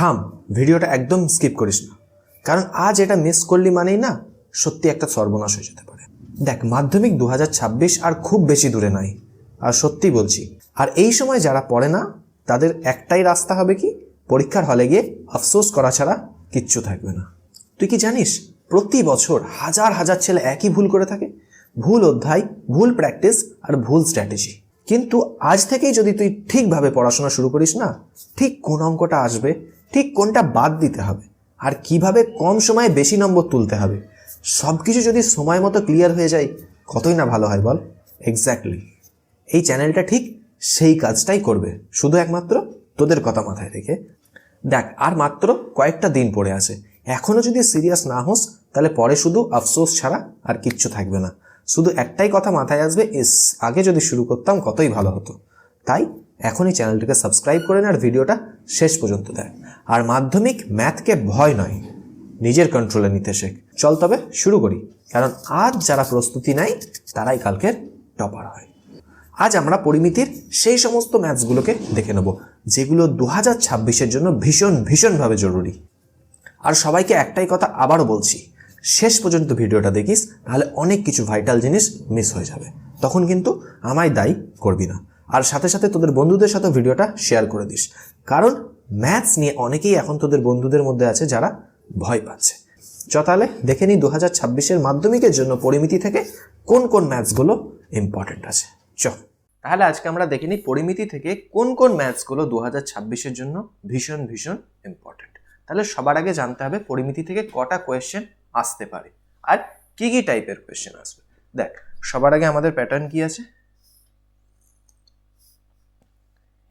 থাম, ভিডিওটা একদম স্কিপ করিস না, কারণ আজ এটা মিস করলি মানেই না সত্যি একটা সর্বনাশ হয়ে যেতে পারে। দেখ, মাধ্যমিক 2026 আর খুব বেশি দূরে নাই, আর সত্যি বলছি। আর এই সময় যারা পড়ে না তাদের একটাই রাস্তা হবে কি, পরীক্ষার হলে গিয়ে আফসোস করা ছাড়া কিচ্ছু থাকবে না। তুই কি জানিস প্রতি বছর হাজার হাজার ছেলে একই ভুল করে থাকে? ভুল অধ্যায়, ভুল প্র্যাকটিস আর ভুল স্ট্র্যাটেজি। কিন্তু আজ থেকেই যদি তুই ঠিকভাবে পড়াশোনা শুরু করিস না, ঠিক কোন অঙ্কটা আসবে, ঠিক কোনটা বাদ দিতে হবে, আর কিভাবে কম সময়ে বেশি নম্বর তুলতে হবে, সব কিছু যদি সময় মতো ক্লিয়ার হয়ে যায়, কতই না ভালো হয় বল। এক্স্যাক্টলি, এই চ্যানেলটা ঠিক সেই কাজটাই করবে, শুধু একমাত্র তোদের কথা মাথায় রেখে। দেখ, আর মাত্র কয়েকটা দিন পড়ে আছে। এখনও যদি সিরিয়াস না হোস তাহলে পরে শুধু আফসোস ছাড়া আর কিচ্ছু থাকবে না। শুধু একটাই কথা মাথায় আসবে, আগে যদি শুরু করতাম কতই ভালো হতো। তাই এখনই চ্যানেলটিকে সাবস্ক্রাইব করে নে আর ভিডিওটা শেষ পর্যন্ত দেখ। আর মাধ্যমিক ম্যাথকে ভয় নয়, নিজের কন্ট্রোলে নিতে শেখ। চল তবে শুরু করি, কারণ আজ যারা প্রস্তুতি নেয় তারাই কালকের টপার হয়। আজ আমরা পরিমিতির সেই সমস্ত ম্যাথসগুলোকে দেখে নেব যেগুলো 2026-এর জন্য ভীষণভাবে জরুরি। আর সবাইকে একটাই কথা আবারও বলছি, শেষ পর্যন্ত ভিডিওটা দেখিস, তাহলে অনেক কিছু ভাইটাল জিনিস মিস হয়ে যাবে। তখন কিন্তু আমায় দায়ী করবি না। আর সাথে সাথে তোদের বন্ধুদের সাথে ভিডিওটা শেয়ার করে দিস, কারণ ম্যাথস নিয়ে অনেকেই এখন তোদের বন্ধুদের মধ্যে আছে যারা ভয় পাচ্ছে। তাহলে দেখে নিই 2026-এর মাধ্যমিকের জন্য পরিমিতি থেকে কোন কোন ম্যাথসগুলো ইম্পর্টেন্ট আছে। তাহলে আজকে আমরা দেখে নিই পরিমিতি থেকে কোন কোন ম্যাথসগুলো 2026-এর জন্য ভীষণ ইম্পর্টেন্ট। তাহলে সবার আগে জানতে হবে পরিমিতি থেকে কটা কোয়েশ্চেন আসতে পারে আর কি কি টাইপের কোয়েশ্চেন আসবে। দেখ, সবার আগে আমাদের প্যাটার্ন কি আছে,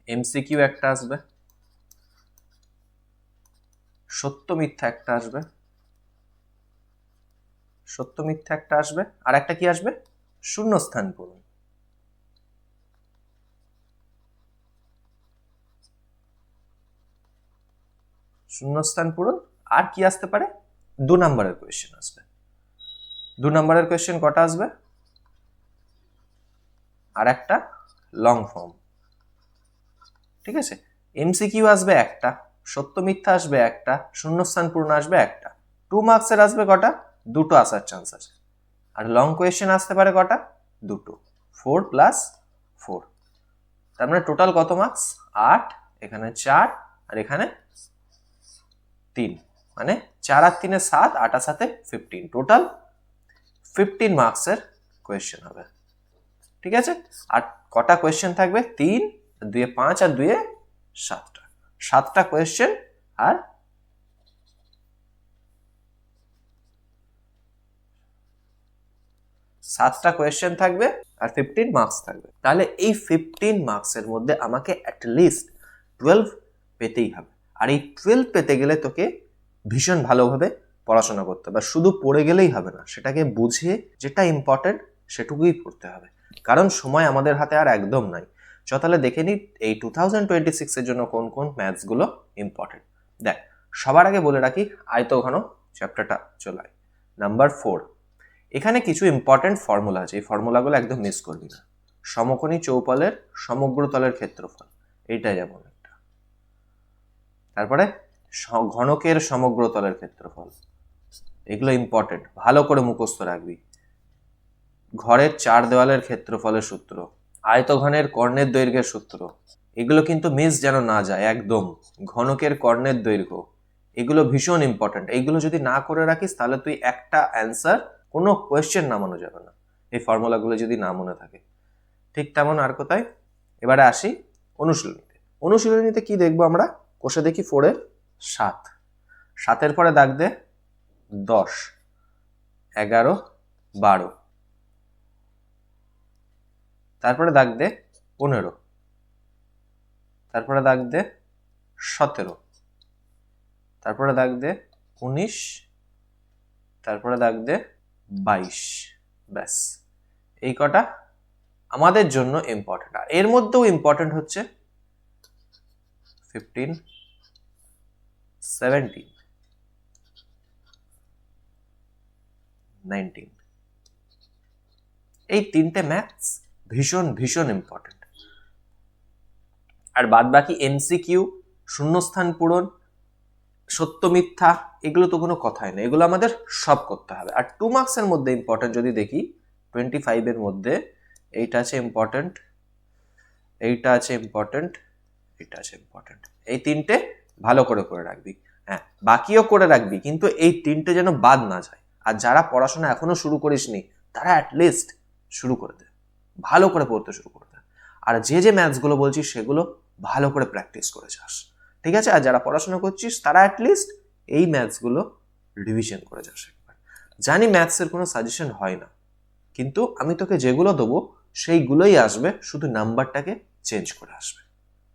এমসিকিউ একটা আসবে, সত্য মিথ্যা একটা আসবে, সত্য মিথ্যা একটা আসবে, আর একটা কি আসবে, শূন্যস্থান পূরণ। শূন্যস্থান পূরণ। আর কি আসতে পারে, 2 নম্বরের কোয়েশ্চেন আসবে। 2 নম্বরের কোয়েশ্চেন কটা আসবে, আর একটা লং ফর্ম। ঠিক আছে, এমসিকিউ আসবে একটা, সত্য মিথ্যা আসবে একটা, শূন্যস্থান পূরণ আসবে একটা। 2 মার্কসের আসবে কটা, 2টো আসার চান্স আছে। আর লং কোয়েশ্চেন আসতে পারে কটা, 2টো, 4 + 4। তার মানে টোটাল কত মার্কস, 8, এখানে 4 আর এখানে 3, মানে 4 আর 3 7, 8 আর 7 15, টোটাল 15 মার্কসের কোয়েশ্চেন হবে। ঠিক আছে, আর কটা কোয়েশ্চেন থাকবে, 3, 2 5 আর 2 7টা, 7টা কোয়েশ্চেন। আর 7টা কোয়েশ্চেন থাকবে আর 15 মার্কস থাকবে। তাহলে এই 15 মার্কসের মধ্যে আমাকে অ্যাটলিস্ট 12 পেতেই হবে। আর এই 12 পেতে গেলে তোকে ভীষণ ভালোভাবে পড়াশোনা করতে হবে। শুধু পড়ে গেলেই হবে না, সেটাকে বুঝে যেটা ইম্পর্টেন্ট সেটুকুই পড়তে হবে, কারণ সময় আমাদের হাতে আর একদম নাই। তাহলে দেখে নিই এই 2026-এর জন্য কোন কোন ম্যাথসগুলো ইম্পর্টেন্ট। দেখ, সবার আগে বলে রাখি আয়তঘন চ্যাপ্টারটা চলে। নাম্বার 4, এখানে কিছু ইম্পর্টেন্ট ফর্মুলা আছে, এই ফর্মুলাগুলো একদম মিস করবি না। সমকোণী চৌপলের সমগ্রতলের ক্ষেত্রফল, এইটা যেমন একটা। তারপরে ঘনকের সমগ্রতলের ক্ষেত্রফল, এগুলো ইম্পর্টেন্ট, ভালো করে মুখস্থ রাখবি। ঘরের 4 দেওয়ালের ক্ষেত্রফলের সূত্র, আয়তঘনের কর্ণের দৈর্ঘ্যের সূত্র, এগুলো কিন্তু মিস যেন না যায় একদম। ঘনকের কর্ণের দৈর্ঘ্য, এগুলো ভীষণ ইম্পর্টেন্ট। এইগুলো যদি না করে রাখিস তাহলে তুই একটা অ্যান্সার, কোনো কোয়েশ্চেন নামানো যাবে না এই ফর্মুলাগুলো যদি না মনে থাকে। ঠিক তেমন আর কোথায়। এবারে আসি অনুশীলনীতে। অনুশীলনীতে কি দেখবো আমরা, কোষে দেখি 4-এর 7, 7-এর পরে দাগ দে 10, 11, 12, তারপরে দাগ দে 15, তারপরে দাগ দে 17, তারপরে দাগ দে 19, তারপরে দাগ দে 22। ব্যাস, এই কটা আমাদের জন্য ইম্পর্টেন্ট। আর এর মধ্যেও ইম্পর্টেন্ট হচ্ছে 15, 17, 19, এই 3টে ম্যাথস ভীষণ ইম্পর্টেন্ট। আর বাদ বাকি এমসিকিউ, শূন্যস্থান পূরণ, সত্য মিথ্যা এগুলো তো কোনো কথাই নেই, এগুলো আমাদের সব করতে হবে। আর 2 মার্কসের মধ্যে ইম্পর্টেন্ট যদি দেখি 25-এর মধ্যে এইটা আছে ইম্পর্টেন্ট, এইটা আছে ইম্পর্টেন্ট, এটা আছে ইম্পর্টেন্ট, এই তিনটে ভালো করে করে রাখবি। হ্যাঁ, বাকিও করে রাখবি, কিন্তু এই তিনটে যেন বাদ না যায়। আর যারা পড়াশোনা এখনো শুরু করিসনি তারা অ্যাটলিস্ট শুরু করে দে, ভালো করে পড়তে শুরু করে দে। আর যে যে ম্যাথসগুলো বলছিস সেগুলো ভালো করে প্র্যাকটিস করে যাস, ঠিক আছে? আর যারা পড়াশোনা করছিস তারা অ্যাটলিস্ট এই ম্যাথসগুলো রিভিশন করে যাস একবার। জানি ম্যাথসের কোনো সাজেশন হয় না, কিন্তু আমি তোকে যেগুলো দেবো সেইগুলোই আসবে, শুধু নাম্বারটাকে চেঞ্জ করে আসবে,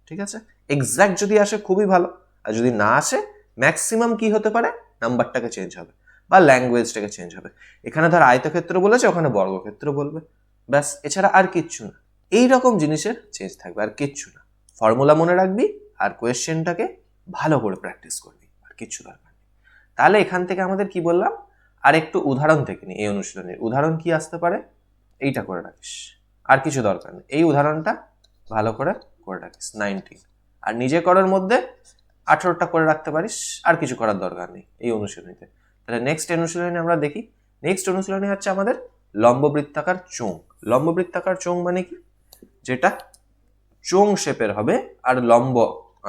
ঠিক আছে? এক্স্যাক্ট যদি আসে খুবই ভালো, আর যদি না আসে ম্যাক্সিমাম কি হতে পারে, নাম্বারটাকে চেঞ্জ হবে বা ল্যাঙ্গুয়েজটাকে চেঞ্জ হবে। এখানে ধর আয়তক্ষেত্র বলেছে, ওখানে বর্গক্ষেত্র বলবে, ব্যাস, এছাড়া আর কিচ্ছু না। এইরকম জিনিসের চেঞ্জ থাকবে, আর কিচ্ছু না। ফর্মুলা মনে রাখবি আর কোয়েশ্চেনটাকে ভালো করে প্র্যাকটিস করবি, আর কিচ্ছু দরকার নেই। তাহলে এখান থেকে আমাদের কি বললাম, আর একটু উদাহরণ থেকে নি। এই অনুশীলনের উদাহরণ কি আসতে পারে, এইটা করে রাখিস, আর কিছু দরকার নেই। এই উদাহরণটা ভালো করে করে রাখিস 19, আর নিজে করার মধ্যে 18টা করে রাখতে পারিস, আর কিছু করার দরকার নেই এই অনুশীলনীতে। তাহলে নেক্সট অনুশীলনী আমরা দেখি। নেক্সট অনুশীলনী হচ্ছে আমাদের লম্ববৃত্তাকার চোঙ। লম্ববৃত্তাকার চোঙ মানে কি, যেটা চোঙ শেপের হবে আর লম্ব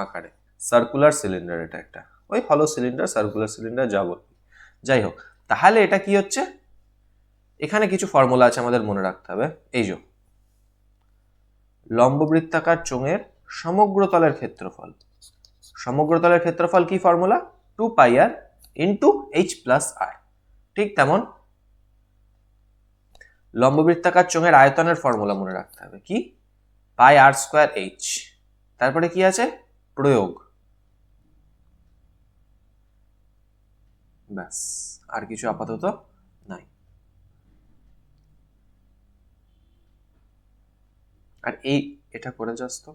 আকারে, সার্কুলার সিলিন্ডার। এটা একটা ওই হলো সিলিন্ডার, সার্কুলার সিলিন্ডার যা বলবি, যাই হোক। তাহলে এটা কি হচ্ছে, এখানে কিছু ফর্মুলা আছে আমাদের মনে রাখতে হবে। এই যে লম্ববৃত্তাকার চোঙের সমগ্র তলের ক্ষেত্রফল, সমগ্র তলের ক্ষেত্রফল কি ফর্মুলা, 2πr ইন্টু h+r। ঠিক তেমন লম্ববৃত্তাকার চোঙের আয়তনের ফর্মুলা মনে রাখতে হবে, কি, πr²h। তারপরে কি আছে, প্রয়োগ, ব্যাস, আর কিছু আপাতত নাই। আর এটা করে যাস তো,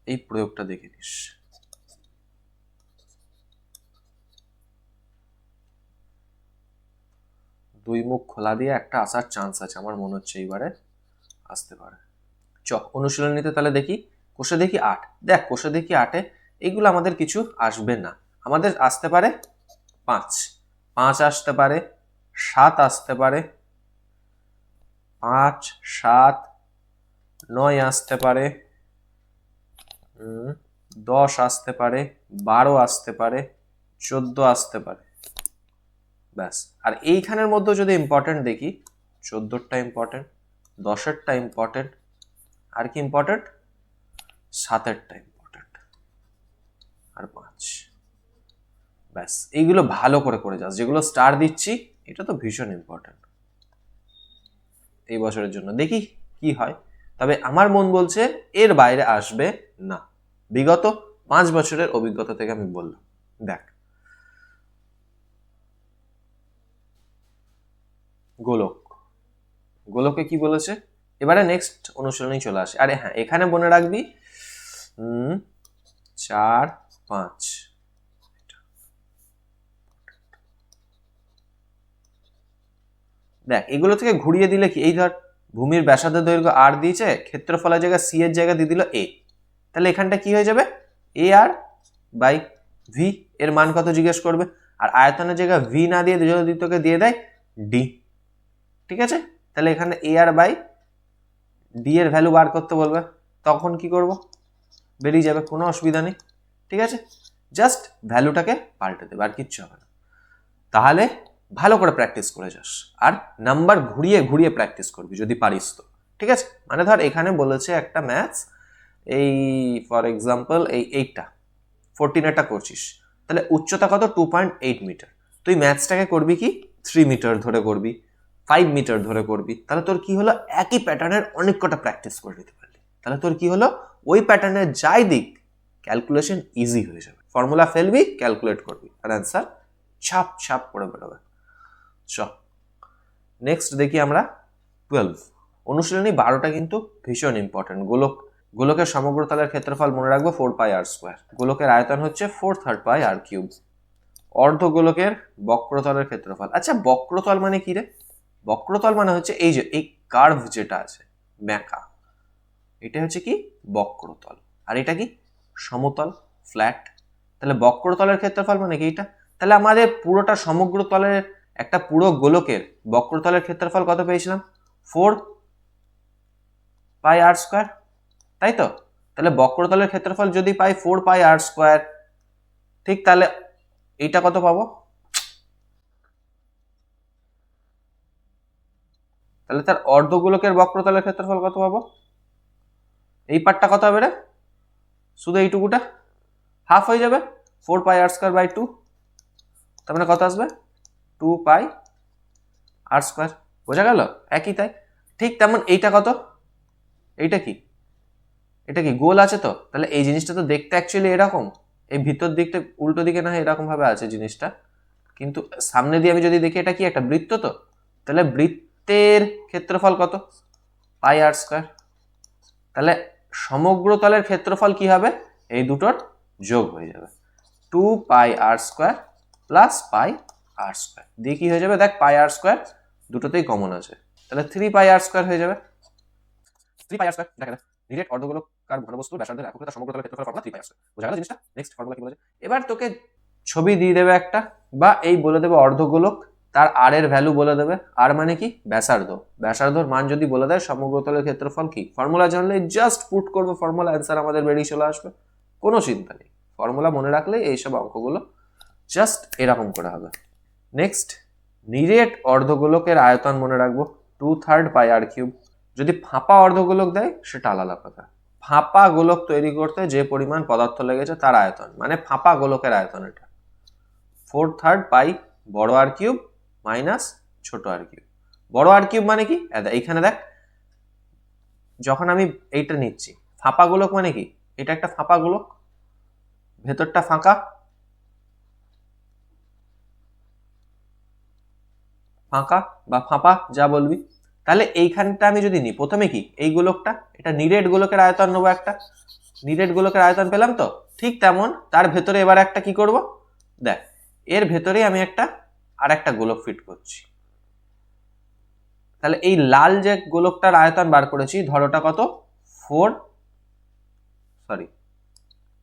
এই প্রয়োগটা দেখে নিস। দুই মুখ খোলা দিয়ে একটা আসার চান্স আছে, আমার মনে হচ্ছে এইবারে আসতে পারে। অনুশীলনীতে তাহলে দেখি, কোষে দেখি 8। দেখ কোষে দেখি 8-এ এগুলো আমাদের কিছু আসবে না, আমাদের আসতে পারে 5 আসতে পারে, 7 আসতে পারে, 5, 7, 9 আসতে পারে, 10 আসতে পারে, 12 আসতে পারে, 14 আসতে পারে, ব্যাস। আর এইখানের মধ্যে যদি ইম্পর্টেন্ট দেখি, 14টা ইম্পর্টেন্ট, 10-এরটা ইম্পর্টেন্ট, আর কি ইম্পর্টেন্ট, 7-এরটা ইম্পর্টেন্ট, আর 5, ব্যাস। এইগুলো ভালো করে করে যাস, যেগুলো স্টার দিচ্ছি এটা তো ভীষণ ইম্পর্টেন্ট এই বছরের জন্য। দেখি কি হয়, তবে আমার মন বলছে এর বাইরে আসবে না, বিগত 5 বছরের অভিজ্ঞতা থেকে আমি বললাম। দেখ, গোলক, গোলকে কি বলেছে, এবারে নেক্সট অনুশীলনী চলে আসে। আরে হ্যাঁ, এখানে মনে রাখবি 4, 5, দেখ এগুলো থেকে ঘুরিয়ে দিলে কি, এই ধর ভূমির ব্যাসার্ধ দৈর্ঘ্য আর দিয়েছে, ক্ষেত্রফলের জায়গায় সি এর জায়গা দিয়ে দিল এ, তাহলে এখানটা কি হয়ে যাবে, এ আর বাই ভি। এর মান কত জিজ্ঞেস করবে, আর আয়তনের জায়গায় ভি না দিয়ে যদি তোকে দিয়ে দেয় ডি, ঠিক আছে? তাহলে এখানে এ আর বাই ডি এর ভ্যালু বার করতে বলবে, তখন কি করব, বেরিয়ে যাবে, কোনো অসুবিধা নেই, ঠিক আছে? জাস্ট ভ্যালুটাকে পাল্টে দেবে, আর কিচ্ছু হবে না। তাহলে ভালো করে প্র্যাকটিস করে যাস, আর নাম্বার ঘুরিয়ে ঘুরিয়ে প্র্যাকটিস করবি যদি পারিস তো, ঠিক আছে? মানে ধর এখানে বলেছে একটা ম্যাথস, এই ফর এক্সাম্পল এইটা 14-এরটা করছিস, তাহলে উচ্চতা কত, 2.8 মিটার। তুই ম্যাথসটাকে করবি কি 3 মিটার ধরে করবি, 5 মিটার ধরে করবি, তাহলে তোর কি হলো, একই প্যাটার্নের অনেক কটা প্র্যাকটিস করে নিতে পারলি। তাহলে তোর কি হলো, ওই প্যাটার্নের যাই দিক ক্যালকুলেশন ইজি হয়ে যাবে, ফর্মুলা ফেলবি, ক্যালকুলেট করবি, আর অ্যান্সার ছাপ ছাপ করে বেরোবে। নেক্সট দেখি আমরা 12 অনুশীলনী 12টা কিন্তু ভীষণ ইম্পর্টেন্ট। গোলকের সমগ্র তলের ক্ষেত্রফল মনে রাখবো 4πr²। গোলকের আয়তন হচ্ছে 4/3πr³। অর্ধগোলকের বক্রতলের ক্ষেত্রফল, আচ্ছা বক্রতল মানে কি রে, বক্রতল মানে হচ্ছে এই যে এই কার্ভ যেটা আছে ব্যাঁকা, এটা হচ্ছে কি বক্রতল, আর এটা কি সমতল ফ্ল্যাট। তাহলে বক্রতলের ক্ষেত্রফল মানে কি এইটা। তাহলে আমাদের পুরোটা সমগ্র তলের একটা পুরো গোলকের বক্রতলের ক্ষেত্রফল কত পেয়েছিলাম? 4πr², তাই তো? তাহলে বক্রতলের ক্ষেত্রফল যদি পাই 4πr², ঠিক, তাহলে এইটা কত পাবো? তাহলে তার অর্ধগোলকের বক্রতলের ক্ষেত্রফল কত পাবো? এই পার্টটা কত হবে রে? শুধু এইটুকুটা হাফ হয়ে যাবে 4πr²/2, তার মানে কত আসবে? 2πr²। বোঝা গেল? একই তাই। ঠিক তেমন এইটা কত? এইটা কি? এটা কি গোল আছে তো? তাহলে এই জিনিসটা তো দেখতে অ্যাকচুয়ালি এরকম, এই ভিতর দিকটা উল্টো দিকে না এরকম ভাবে আছে জিনিসটা, কিন্তু সামনে দিয়ে আমি যদি দেখি এটা কি একটা বৃত্ত তো, তাহলে বৃত্তের ক্ষেত্রফল কত? πr²। তাহলে সমগ্র তলের ক্ষেত্রফল কি হবে? এই দুটোর যোগ হয়ে যাবে, 2πr² প্লাস πr²। দিয়ে কি হয়ে যাবে? দেখ πr² দুটোতেই কমন আছে, তাহলে 3πr² হয়ে যাবে। 3πr², দেখা নিরেট অর্ধগোলকার ঘনবস্তুর ব্যাসার্ধের একক তার সমগ্র তলের ক্ষেত্রফল ফর্মুলা 3πr²। বোঝা গেল জিনিসটা? নেক্সট ফর্মুলা কি বলেছে? এবার তোকে ছবি দিয়ে দেবে একটা, বা এই বলে দেবে অর্ধগোলক, তার আর এর ভ্যালু বলে দেবে। আর মানে কি? ব্যাসার্ধ। ব্যাসার্ধর মান যদি বলে দেয় সমগ্র তলের ক্ষেত্রফল কি, ফর্মুলা জানলে জাস্ট পুট করবে ফর্মুলা, অ্যান্সার আমাদের বেরিয়ে চলে আসবে, কোনো চিন্তা নেই। ফর্মুলা মনে রাখলে এইসব অঙ্কগুলো জাস্ট এরকম করে হবে। নেক্সট, নিরেট অর্ধগোলকের আয়তন মনে রাখবো 2/3πr³। যদি ফাঁপা অর্ধগোলক দেয় সেটা আলাদা কথা। ফাঁপা গোলক তৈরি করতে যে পরিমাণ পদার্থ লেগেছে তার আয়তন, মানে ফাঁপা গোলকের আয়তন এটা 4/3π বড় r³ মাইনাস ছোট r³। বড় r³ মানে কি? এইখানে দেখ, যখন আমি এইটা নিচ্ছি ফাঁপা গোলক মানে কি, এটা একটা ফাঁপা গোলক, ভেতরটা ফাঁকা, ফাঁকা বা ফাঁপা যা বলবি। তাহলে এইখানটা আমি যদি নিই, প্রথমে কি এই গোলকটা, এটা নিরেট গোলকের আয়তন নেবো, একটা নিরেট গোলকের আয়তন পেলাম তো। ঠিক তেমন তার ভেতরে এবার একটা কি করব, দেখ এর ভেতরে আমি একটা আর একটা গোলক ফিট করছি। তাহলে এই লাল যে গোলকটার আয়তন বার করেছি, ধরোটা কত?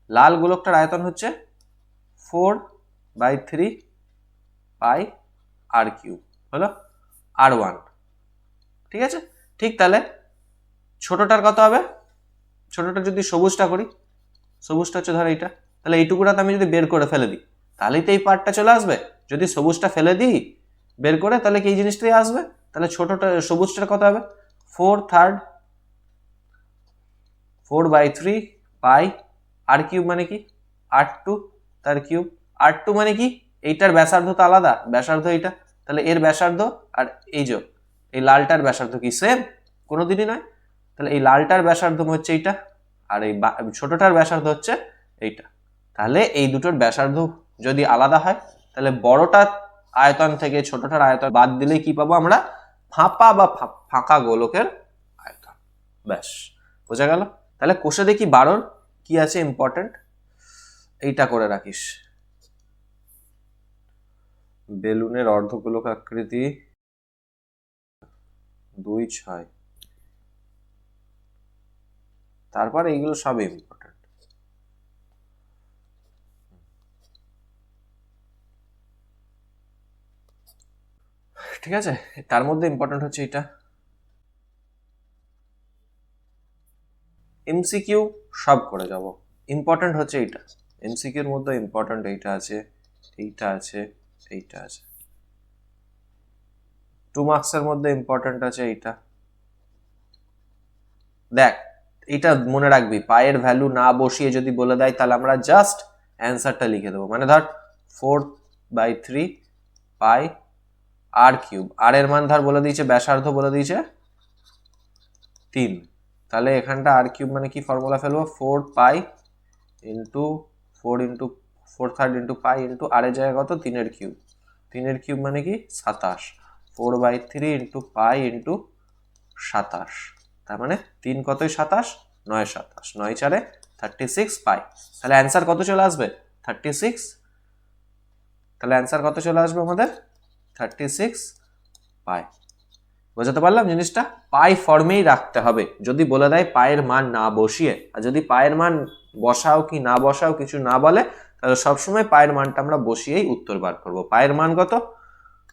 লাল গোলকটার আয়তন হচ্ছে 4/3πr³ হলো r1, ঠিক আছে? ঠিক, তাহলে ছোটটার কত হবে? ছোটটা যদি সবুজটা করি, সবুজটা হচ্ছে ধর এইটা, তাহলে এইটুকুটা আমি যদি বের করে ফেলে দিই তাহলেই তো এই পার্টটা চলে আসবে। যদি সবুজটা ফেলে দিই বের করে, তাহলে কি এই জিনিসটাই আসবে। তাহলে ছোটটা সবুজটার কত হবে? 4/3πr³ মানে কি? r2 তার কিউব। r2 মানে কি? এইটার ব্যাসার্ধ তো আলাদা, ব্যাসার্ধ এইটা, তাহলে এর ব্যাসার্ধ আর এই যে এই লালটার ব্যাসার্ধ কি সেম? কোনোদিনই নয়। তাহলে এই লালটার ব্যাসার্ধ হচ্ছে এইটা, আর এই ছোটটার ব্যাসার্ধ হচ্ছে এইটা। তাহলে এই দুটোর ব্যাসার্ধ যদি আলাদা হয়, তাহলে বড়টার আয়তন থেকে ছোটটার আয়তন বাদ দিলে কি পাবো আমরা? ফাঁপা বা ফাঁকা গোলকের আয়তন। ব্যাস, বোঝা গেল? তাহলে কোষে দেখি 12 কি আছে ইম্পর্টেন্ট, এইটা করে রাখিস। বেলুনের অর্ধগোলক আকৃতি 2, 6, তারপর এইগুলো সব ইম্পর্টেন্ট। ঠিক আছে, তার মধ্যে ইম্পর্টেন্ট হচ্ছে এটা। এমসিকিউ সব করে যাব, ইম্পর্টেন্ট হচ্ছে এইটা। এমসিকিউর মধ্যে ইম্পর্টেন্ট এইটা আছে, এইটা আছে, এইটা আছে। 2 মার্কসের মধ্যে ইম্পর্টেন্ট আছে এইটা। দেখ এইটা মনে রাখবি, পায়ের ভ্যালু না বসিয়ে যদি বলে দেয় তাহলে আমরা জাস্ট অ্যান্সারটা লিখে দেবো। মানে ধর 4/3πr³, আর এর মান ধর বলে দিয়েছে, ব্যাসার্ধ বলে দিয়েছে 3, তাহলে এখানটা r³ মানে কি ফর্মুলা ফেলবো? 4π ইন্টু 4/3 π ইন্টু আর এর জায়গায় কত? 3 কিউব। 3 কিউব মানে কি? 27। 4/3 ইন্টু পাই ইন্টু 27, তার মানে 3 কতই 27, 9 27, 9 4 36 পাই। তাহলে অ্যান্সার কত চলে আসবে? 36। তাহলে অ্যান্সার কত চলে আসবে আমাদের? 36 পাই। বোঝাতে পারলাম জিনিসটা? পাই ফর্মেই রাখতে হবে যদি বলে দেয় পায়ের মান না বসিয়ে। আর যদি পায়ের মান বসাও কি না বসাও কিছু না বলে, তাহলে সবসময় পায়ের মানটা আমরা বসিয়েই উত্তর বার করব। পায়ের মান কত?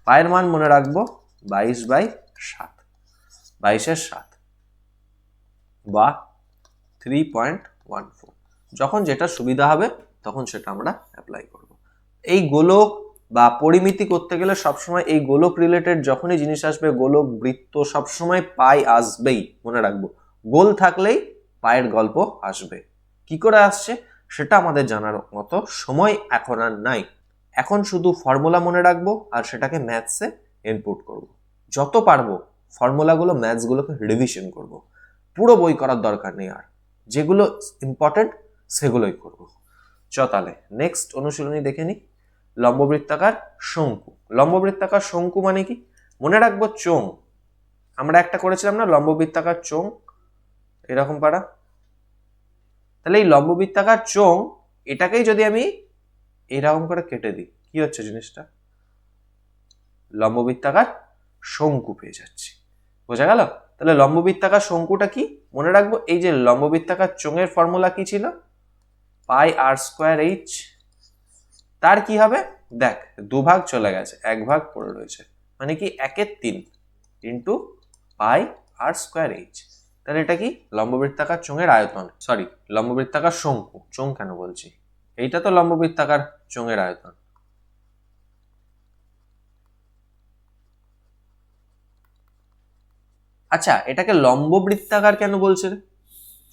পায়ের মান মনে রাখবো 22/7, 22/7 বা 3.14। যখন যেটা সুবিধা হবে তখন সেটা আমরা অ্যাপ্লাই করব। এই গোলক বা পরিমিতি করতে গেলে সবসময় এই গোলক রিলেটেড যখনই জিনিস আসবে, গোলক, বৃত্ত, সবসময় পাই আসবেই, মনে রাখবো। গোল থাকলেই পায়ের গল্প আসবে। কি করে আসছে সেটা আমাদের জানার মতো সময় এখন আর নাই। এখন শুধু ফর্মুলা মনে রাখবো আর সেটাকে ম্যাথসে ইনপুট করব। যত পারবো ফর্মুলাগুলো, ম্যাথসগুলোকে রিভিশন করব। পুরো বই করার দরকার নেই, আর যেগুলো ইম্পর্টেন্ট সেগুলোই করব। তাহলে নেক্সট অনুশীলনী দেখে নি। লম্ববৃত্তাকার শঙ্কু। লম্ববৃত্তাকার শঙ্কু মানে কি? মনে রাখবো চোঙ। আমরা একটা করেছিলাম না, লম্ববৃত্তাকার চোঙ, এরকম পারা। তাহলে এই লম্ববৃত্তাকার চোঙ এটাকেই যদি আমি এরকম করে কেটে দিই, কি হচ্ছে জিনিসটা? লম্ববৃত্তাকার শঙ্কু পেয়ে যাচ্ছি। বোঝা গেল? তাহলে লম্ববৃত্তাকার শঙ্কুটা কি মনে রাখবো? এই যে লম্ববৃত্তাকার চোঙের ফর্মুলা কি ছিল? পাই আর স্কোয়ার এইচ। তার কি হবে? দেখ, দুভাগ চলে গেছে, এক ভাগ পড়ে রয়েছে, মানে কি 1/3 ইন্টু পাই আর স্কোয়ার এইচ। তাহলে এটা কি? লম্ববৃত্তাকার চোঙের আয়তন, সরি লম্ববৃত্তাকার শঙ্কু, চোঙ কেন বলছি, এইটা তো লম্ববৃত্তাকার চোঙের আয়তন। আচ্ছা, এটাকে লম্ববৃত্তাকার কেন বলছে রে?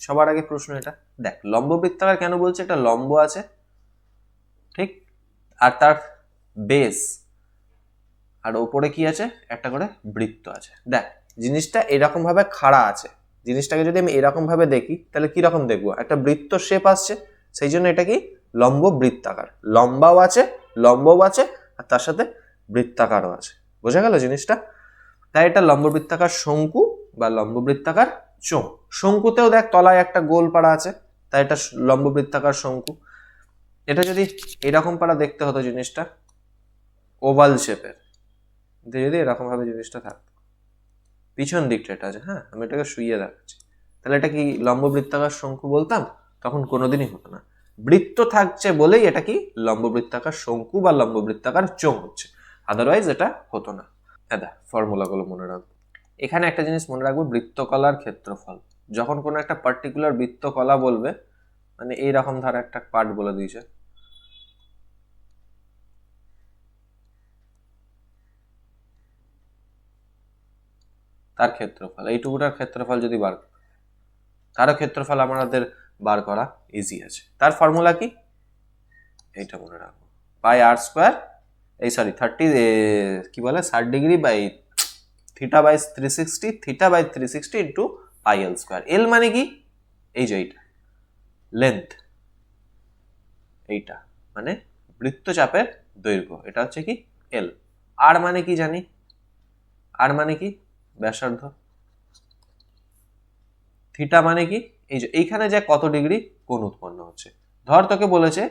সবার আগে প্রশ্ন এটা। দেখ, লম্ববৃত্তাকার কেন বলছে? এটা লম্ব আছে, ঠিক, আর তার বেস আর ওপরে কি আছে? একটা করে বৃত্ত আছে। দেখ, জিনিসটা এরকম ভাবে খাড়া আছে। জিনিসটাকে যদি আমি এরকম ভাবে দেখি তাহলে কি রকম দেখবো? একটা বৃত্ত শেপ আসছে, সেই জন্য এটা কি? লম্ব বৃত্তাকার। লম্বাও আছে, লম্বও আছে, আর তার সাথে বৃত্তাকারও আছে। বোঝা গেল জিনিসটা? তাই এটা লম্ববৃত্তাকার শঙ্কু বা লম্ববৃত্তাকার চোঙ। শঙ্কুতেও দেখ তলায় একটা গোল পাড়া আছে, তাই এটা লম্ববৃত্তাকার শঙ্কু। এটা যদি এরকম পাড়া দেখতে হতো জিনিসটা, ওভাল শেপের, যদি এরকম ভাবে জিনিসটা থাকতো, পিছন দিকটা এটা আছে, হ্যাঁ আমি এটাকে শুইয়ে দেখাচ্ছি, তাহলে এটা কি লম্ববৃত্তাকার শঙ্কু বলতাম? তখন কোনোদিনই হতো না। বৃত্ত থাকছে বলেই এটা কি লম্ববৃত্তাকার শঙ্কু বা লম্ববৃত্তাকার চোঙ হচ্ছে, আদারওয়াইজ এটা হতো না। এটা ফর্মুলাগুলো মনে রাখবো। এখানে একটা জিনিস মনে রাখবো, বৃত্তকলার ক্ষেত্রফল। যখন কোনো একটা পার্টিকুলার বৃত্তকলা বলবে, মানে এইরকম ধারা একটা পার্ট বলে দিয়েছে, তার ক্ষেত্রফল, এইটুকুটার ক্ষেত্রফল যদি বার, তারও ক্ষেত্রফল আমাদের বার করা ইজি আছে। তার ফর্মুলা কি? এইটা মনে রাখবো, পাই আর স্কোয়ার, এই সরি 30 কি বলে 60° by theta by 360, theta by 360 into pi L square. L মানে কি? এই যে এইটা লেন্থ, এইটা মানে বৃত্তচাপের দৈর্ঘ্য, এটা হচ্ছে কি এল। আর মানে কি জানি? আর মানে কি? ব্যাসার্ধ। থিটা মানে কি? এই যে এইখানে যে কত ডিগ্রি কোণ উৎপন্ন হচ্ছে, ধর তোকে বলেছে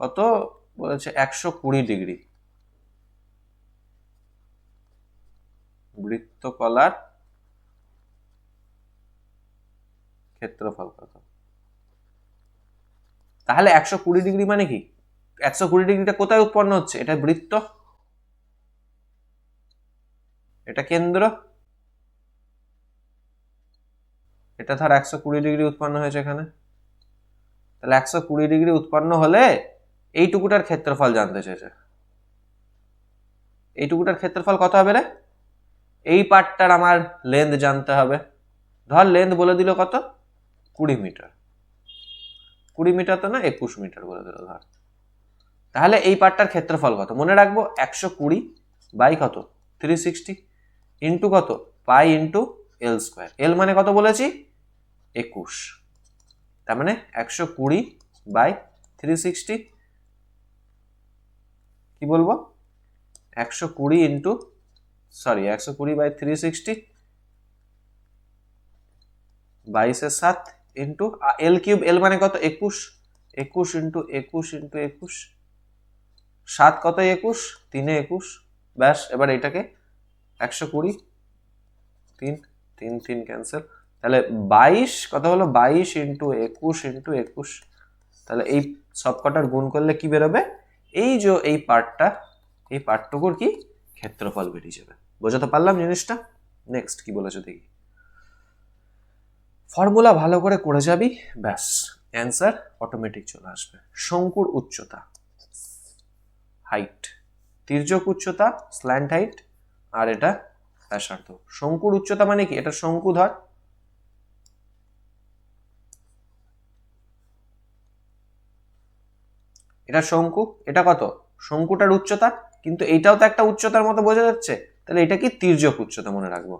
কত, বলেছে 120 ডিগ্রি, বৃত্তকলার ক্ষেত্রফল কত? তাহলে 120 ডিগ্রি মানে কি? 120 ডিগ্রিটা কোথায় উৎপন্ন হচ্ছে? এটা বৃত্ত, এটা কেন্দ্র, এটা ধর 120 ডিগ্রি উৎপন্ন হয়েছে এখানে। তাহলে 120 ডিগ্রি উৎপন্ন হলে এইটুকুটার ক্ষেত্রফল জানতে চেয়েছে। এইটুকুটার ক্ষেত্রফল কত হবে রে? এই পার্টটার আমার লেন্থ জানতে হবে। ধর লেন্থ বলে দিল কত? 20 মিটার। 20 মিটার তো না, 21 মিটার বলে দিল ধর। তাহলে এই পার্টটার ক্ষেত্রফল কত? মনে রাখবো 120 বাই কত? 360 ইন্টু কত? Pi into L square. L মানে কত বলেছি? 21। তার মানে 120 বাই 360, কি বলবো? 120 into, sorry 120 by 360, 22/7 into L cube. L মানে কত? 21। 21 ইন্টু 21 ইন্টু 21, 7 কত? 21, 3 21। ব্যাস, এবার এটাকে 120, 3 3 3 ক্যান্সেল, তাহলে 22 কত হলো? 22 ইন্টু 21 ইন্টু 21, তাহলে এই সবকটার গুণ করলে কি বেরোবে, এই যে এই পার্টটুকুর কি ক্ষেত্রফল বেরিয়ে যাবে। বোঝাতে পারলাম জিনিসটা? নেক্সট কি বলেছো দেখি। ফর্মুলা ভালো করে করে যাবি, ব্যাস অ্যান্সার অটোমেটিক চলে আসবে। শঙ্কুর উচ্চতা হাইট, তির্যক উচ্চতা স্ল্যান্ট হাইট, আর এটা ব্যাসার্ধ। শঙ্কুর উচ্চতা মানে কি, এটা শঙ্কু ধর, এটা শঙ্কু, এটা কত শঙ্কুটার উচ্চতা, কিন্তু এইটাও তো একটা উচ্চতার মতো বোঝা যাচ্ছে, তাহলে এটা কি তির্যক উচ্চতা মনে রাখবো,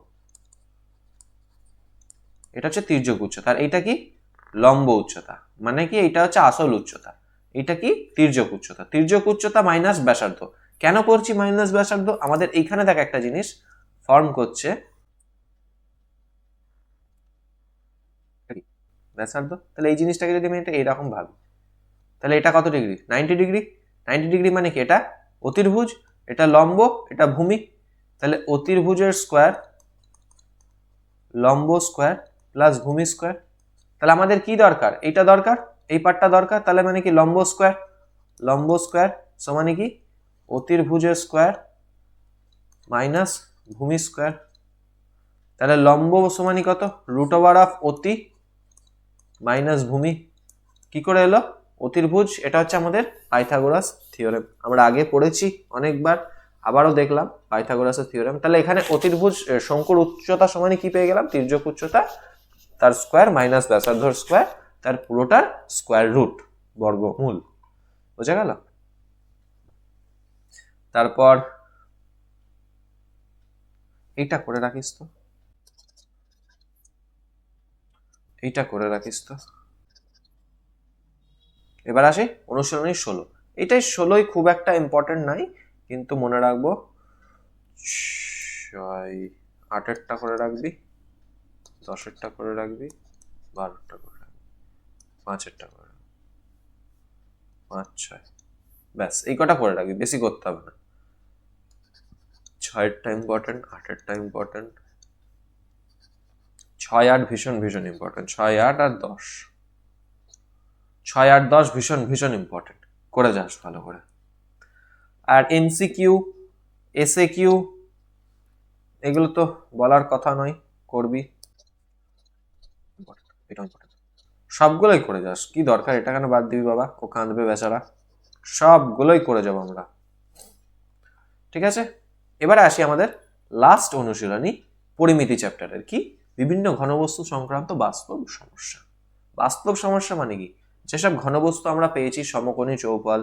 এটা হচ্ছে তির্যক উচ্চতা। আর এটা কি লম্ব উচ্চতা, মানে কি এটা হচ্ছে আসল উচ্চতা, এটা কি তির্যক উচ্চতা। তির্যক উচ্চতা মাইনাস ব্যাসার্ধ। কেন করছি মাইনাস ব্যাসার্ধ, আমাদের এইখানে দেখ একটা জিনিস ফর্ম করছে ব্যাসার্ধ, তাহলে এই জিনিসটাকে যদি আমি এটা এইরকম ভাবি, তাহলে এটা কত ডিগ্রি, 90 ডিগ্রি। 90 ডিগ্রি মানে কি, এটা অতির্ভুজ, এটা লম্ব, এটা ভূমি, তাহলে অতির্ভুজের স্কোয়ার লম্ব স্কোয়ার প্লাস ভূমি স্কোয়ার। তাহলে আমাদের কি দরকার, এইটা দরকার, এই পার্টটা দরকার, তাহলে মানে কি লম্ব স্কোয়ার সমানে কি অতির্ভুজের স্কোয়ার মাইনাস ভূমি স্কোয়ার। তাহলে লম্ব সমানি কত, √অফ অতি মাইনাস ভূমি। কি করে এলো, অতির্ভুজ, এটা হচ্ছে আমাদের পাইথাগোরাস থিওরেম, আমরা আগে পড়েছি অনেকবার, আবারও দেখলাম পাইথাগোরাসের থিওরেম। তাহলে এখানে অতির্ভুজ শঙ্কুর উচ্চতা সমানে কি পেয়ে গেলাম, তির্যক উচ্চতা তার স্কোয়ার মাইনাস ব্যাসার্ধর স্কোয়ার, তার পুরোটার স্কোয়ার রুট বর্গমূল। বোঝা গেল? তারপর এইটা করে রাখিস তো, এইটা করে রাখিস তো। এবার আসি অনুশীলনী 16। এটাই 16ই খুব একটা ইম্পর্টেন্ট নাই, কিন্তু মনে রাখবো 8এরটা করে রাখবি, 10এরটা করে রাখবি, 12এরটা করে রাখবি, 5এরটা করে রাখবি, 5 6, ব্যাস এই কটা করে রাখবি, বেশি করতে হবে না। 6এরটা ইম্পর্টেন্ট, 8এরটা ইম্পর্টেন্ট, 6 8 ভীষণ ভীষণ ইম্পর্টেন্ট, 6 8 আর 10, 6 8 10 ভীষণ ভীষণ ইম্পর্টেন্ট, করে যাস ভালো করে। আর এমসিকিউ এসএকিউ এগুলো তো বলার কথা নয়, করবি, এটা ইম্পর্টেন্ট, সবগুলোই করে যাস, কি দরকার এটা কেন বাদ দিবি বাবা, ও কাঁদবে বেচারা, সবগুলোই করে যাবো আমরা, ঠিক আছে। এবারে আসি আমাদের লাস্ট অনুশীলনী, পরিমিতি চ্যাপ্টারের, কি বিভিন্ন ঘনবস্তু সংক্রান্ত বাস্তব সমস্যা। বাস্তব সমস্যা মানে কি, যেসব ঘনবস্তু আমরা পেয়েছি, সমকোণী চৌপাল,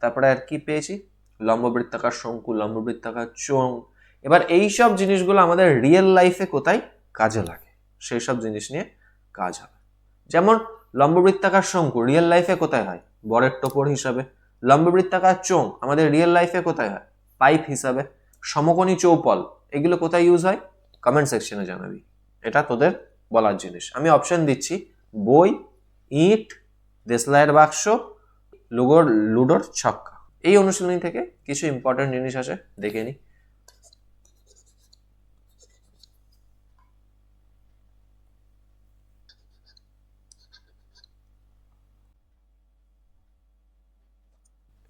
তারপরে আর কি পেয়েছি, লম্ববৃত্তাকার শঙ্কু, লম্ববৃত্তাকার চোঙ। এবার এই সব জিনিসগুলো আমাদের রিয়েল লাইফে কোথায় কাজে লাগে, সেই সব জিনিস নিয়ে কাজ হবে। যেমন লম্ববৃত্তাকার শঙ্কু রিয়েল লাইফে কোথায় হয়, বরের টোপর হিসাবে। লম্ববৃত্তাকার চোঙ আমাদের রিয়েল লাইফে কোথায় হয়, পাইপ হিসাবে। সমকোণী চৌপল এগুলো কোথায় ইউজ হয়, কমেন্ট সেকশনে জানাবি, এটা তোদের বলার জিনিস। আমি অপশন দিচ্ছি, বই, ইট, দেশলাইয়ের বাক্স, লুডোর ছক্কা। এই অনুশীলনী থেকে কিছু ইম্পর্টেন্ট জিনিস আছে, দেখে নি।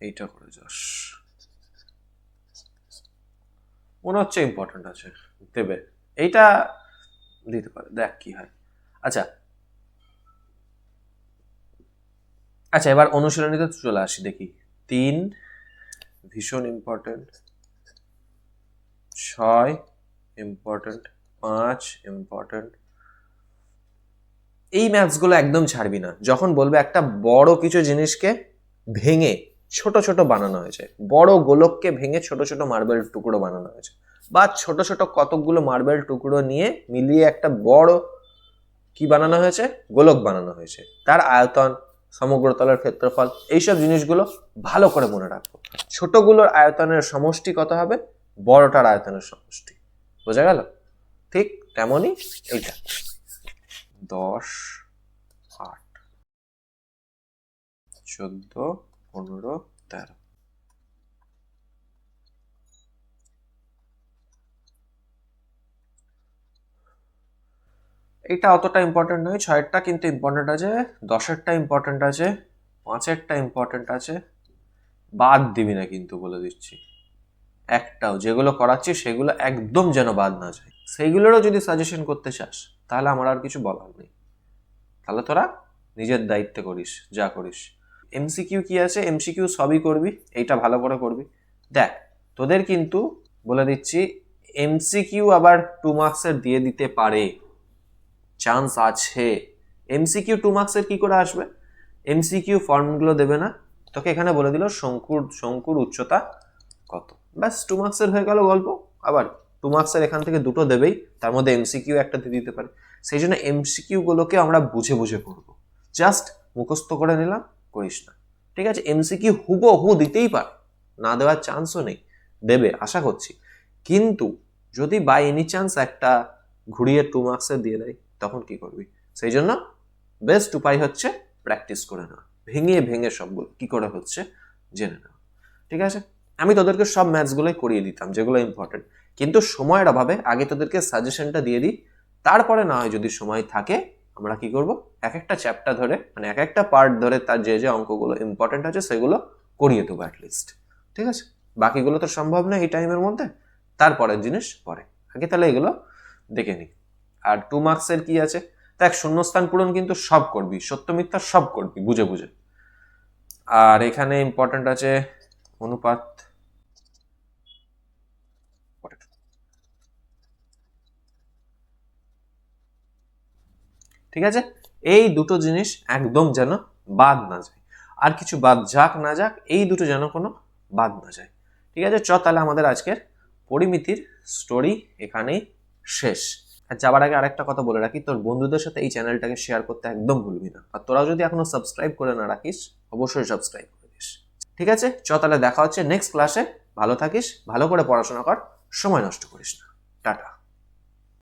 এইটা করে যাস, মনে হচ্ছে ইম্পর্টেন্ট আছে, দেবে, এইটা দিতে পারে, দেখ কি হয়। আচ্ছা আচ্ছা, এবার অনুশীলনীতে চলে আসি, দেখি 3 ভীষণ ইম্পর্টেন্ট, 6 ইম্পর্টেন্ট, 5 ইম্পর্টেন্ট। এই ম্যাথসগুলো একদম ছাড়বি না, যখন বলবে একটা বড় কিছু জিনিসকে ভেঙে ছোট ছোট বানানো হয়েছে, বড় গোলককে ভেঙে ছোট ছোট মার্বেল টুকরো বানানো হয়েছে, বা ছোট ছোট কতকগুলো মার্বেল টুকরো নিয়ে মিলিয়ে একটা বড় কি বানানো হয়েছে, গোলক বানানো হয়েছে, তার আয়তন, সমগ্রতলের ক্ষেত্রফল, এইসব জিনিসগুলো ভালো করে মনে রাখবো। ছোটগুলোর আয়তনের সমষ্টি কত হবে, বড়টার আয়তনের সমষ্টি। বোঝা গেল? ঠিক তেমনই এইটা 10 8 14 15 13। এটা অতটা ইম্পর্টেন্ট নয়, 6এরটা কিন্তু ইম্পর্টেন্ট আছে, 10এরটা ইম্পর্টেন্ট আছে, 5এরটা ইম্পর্টেন্ট আছে, বাদ দিবি না কিন্তু বলে দিচ্ছি একটাও। যেগুলো করাচ্ছি সেগুলো একদম যেন বাদ না যায়। সেইগুলোরও যদি সাজেশন করতে চাস তাহলে আমার আর কিছু বলার নেই, তাহলে তোরা নিজের দায়িত্বে করিস যা করিস। এমসিকিউ কি আছে, এমসিকিউ সবই করবি, এইটা ভালো করে করবি। দেখ তোদের কিন্তু বলে দিচ্ছি এমসিকিউ আবার 2 মার্কসের দিয়ে দিতে পারে, চান্স আছে। এমসিকিউ 2 মার্কসের কি করে আসবে? এমসিকিউ ফর্মগুলো দেবে না তোকে, এখানে বলে দিল শঙ্কুর উচ্চতা কত, ব্যাস 2 মার্কসের হয়ে গেল গল্প। আবার 2 মার্কসের এখান থেকে দুটো দেবেই, তার মধ্যে এমসিকিউ একটা দিয়ে দিতে পারে। সেই জন্য এমসিকিউ গুলোকে আমরা বুঝে বুঝে করবো, জাস্ট মুখস্থ করে নিলাম করিস না, ঠিক আছে? এমসিকিউ হুবহু দিতেই পারে, না দেওয়ার চান্সও নেই, দেবে আশা করছি। কিন্তু যদি বাই এনি চান্স একটা ঘুরিয়ে 2 মার্কসের দিয়ে দেয় তখন কি করবি? সেই জন্য বেস্ট উপায় হচ্ছে প্র্যাকটিস করে নেওয়া, ভেঙে ভেঙে সবগুলো কি করে হচ্ছে জেনে নেওয়া, ঠিক আছে? আমি তোদেরকে সব ম্যাথসগুলোই করিয়ে দিতাম যেগুলো ইম্পর্টেন্ট, কিন্তু সময়ের অভাবে আগে তোদেরকে সাজেশনটা দিয়ে দিই, তারপরে না হয় যদি সময় থাকে আমরা কি করব, এক একটা চ্যাপ্টার ধরে মানে এক একটা পার্ট ধরে তার যে যে অঙ্কগুলো ইম্পর্টেন্ট আছে সেগুলো করিয়ে দেবো অ্যাটলিস্ট, ঠিক আছে? বাকিগুলো তো সম্ভব না এই টাইমের মধ্যে, তারপরের জিনিস পরে, আগে তাহলে এগুলো দেখে নিই। আর 2 মার্কসের কি আছে দেখ, শূন্যস্থান পূরণ কিন্তু সব করবি, সত্য মিথ্যা সব করবি বুঝে বুঝে। আর এখানে ইম্পর্টেন্ট আছে অনুপাত, ঠিক আছে? এই দুটো জিনিস একদম যেন বাদ না যায়, আর কিছু বাদ যাক না যাক এই দুটো যেন কোনো বাদ না যায়, ঠিক আছে? তাহলে আমাদের আজকের পরিমিতির স্টোরি এখানেই শেষ। আর যাবার আগে আরেকটা কথা বলে রাখি, তোর বন্ধুদের সাথে এই চ্যানেলটাকে শেয়ার করতে একদম ভুলবি না, আর তোরাও যদি এখনো সাবস্ক্রাইব করে না রাখিস অবশ্যই সাবস্ক্রাইব করে দিস, ঠিক আছে? তাহলে দেখা হচ্ছে নেক্সট ক্লাসে। ভালো থাকিস, ভালো করে পড়াশোনা কর, সময় নষ্ট করিস না। টাটা।